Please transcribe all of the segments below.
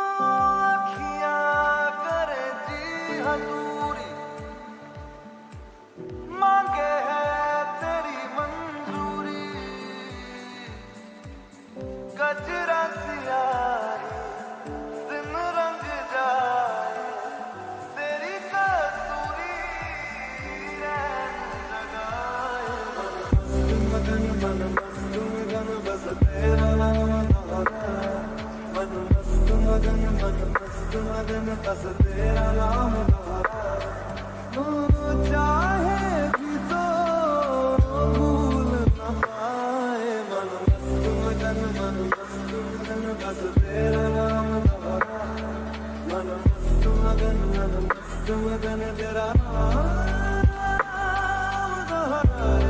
अखियाँ करे जी हजूरी, मांगे है तेरी मंजूरी, गजरा सियाही दिन रंग जाए, तेरी कसूरी रैन लगाए। मगन मन मस्त मगन बस तेरा नाम दोहराए, मन मस्त मगन बस तेरा नाम दोहराए। चाहे भी तो भूल न पाए, मन मस्त मगन बस तेरा नाम दोहराए, मन मस्त मगन तेरा नाम दोहराए।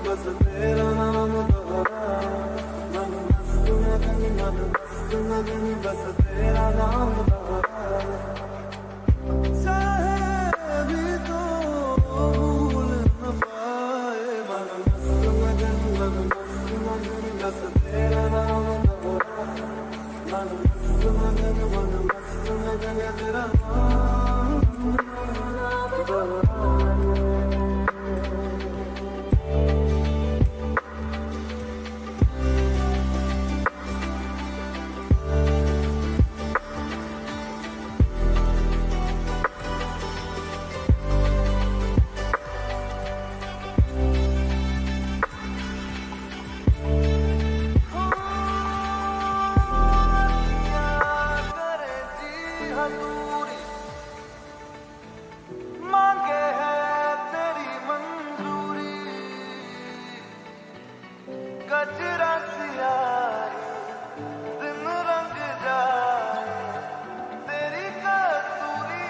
बस तेरा नाम दोहराए, मन मस्त मगन बस तेरा नाम दोहराए। चाहे भी तो भूल न पाए, मन मस्त मगन बस तेरा नाम दोहराए, मन मस्त मगन तेरा नाम दोहराए। मांगे है तेरी मंजूरी, गजरा सियाही दिन रंग जाए, तेरी कसूरी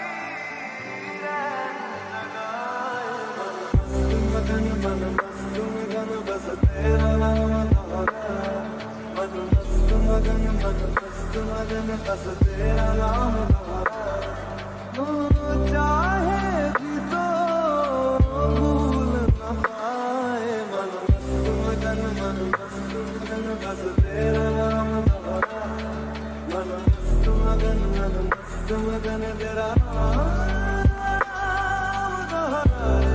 रैन लगाए। मन मस्त मगन बस तेरा नाम दोहराए, मन मस्त मगन बस तेरा नाम दोहराए। चाहे भी तो भूल न पाए, मन मस्त मगन बस तेरा नाम दोहराए, मन मस्त मगन तेरा नाम दोहराए।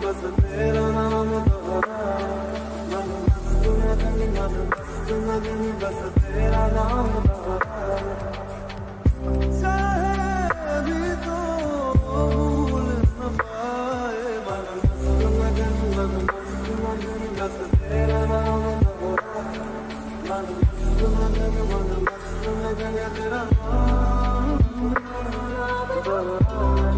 बस तेरा नाम दोहराए, मन मस्त मगन बस तेरा नाम दोहराए। चाहे भी तो भूल न पाए, मन मस्त मगन बस तेरा नाम दोहराए, मन मस्त मगन तेरा नाम दोहराए।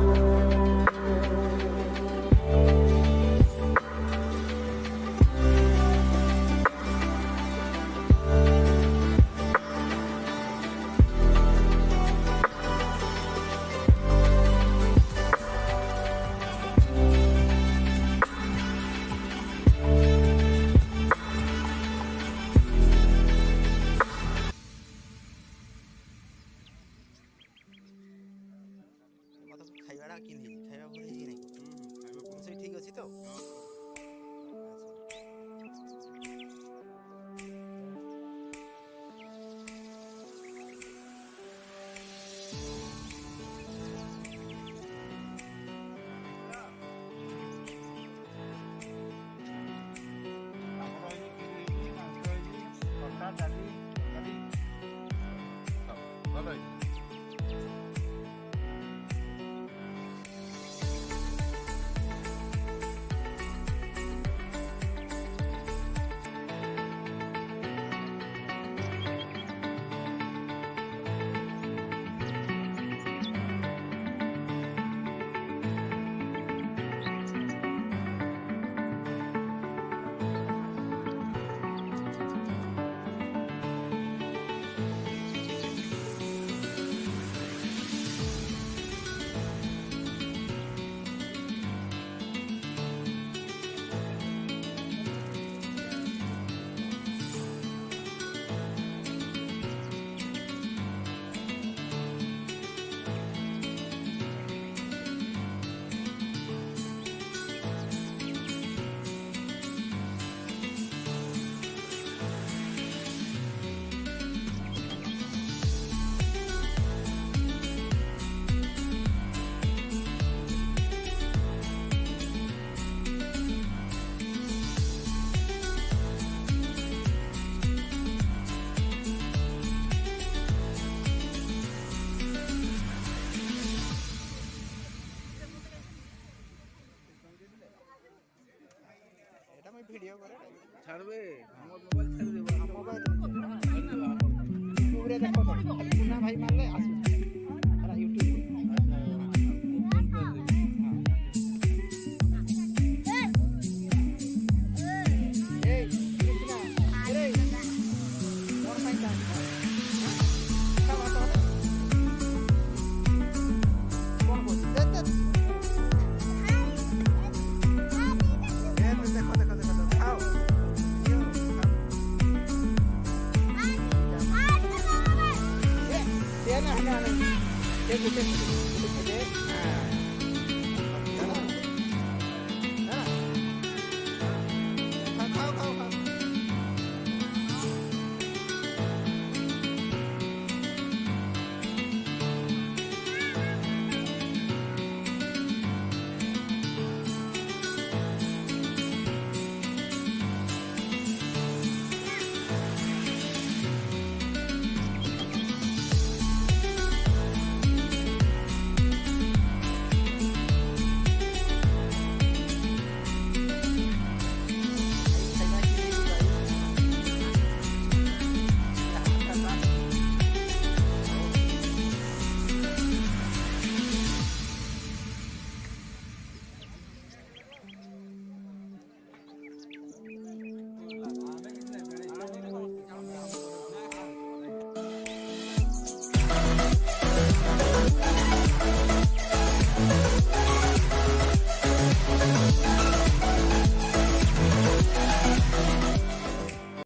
ছাড়বে আমার মোবাইল ছেড়ে দেবো মোবাইল ইউটিউবে দেখো তো পুনা ভাই মারলে আসবে তারা ইউটিউবে এই কৃষ্ণা এই ওর মাই কাজ খাওয়া তো কোন বলছিস দেখো দেখো দেখো খাও Dia nak. Dia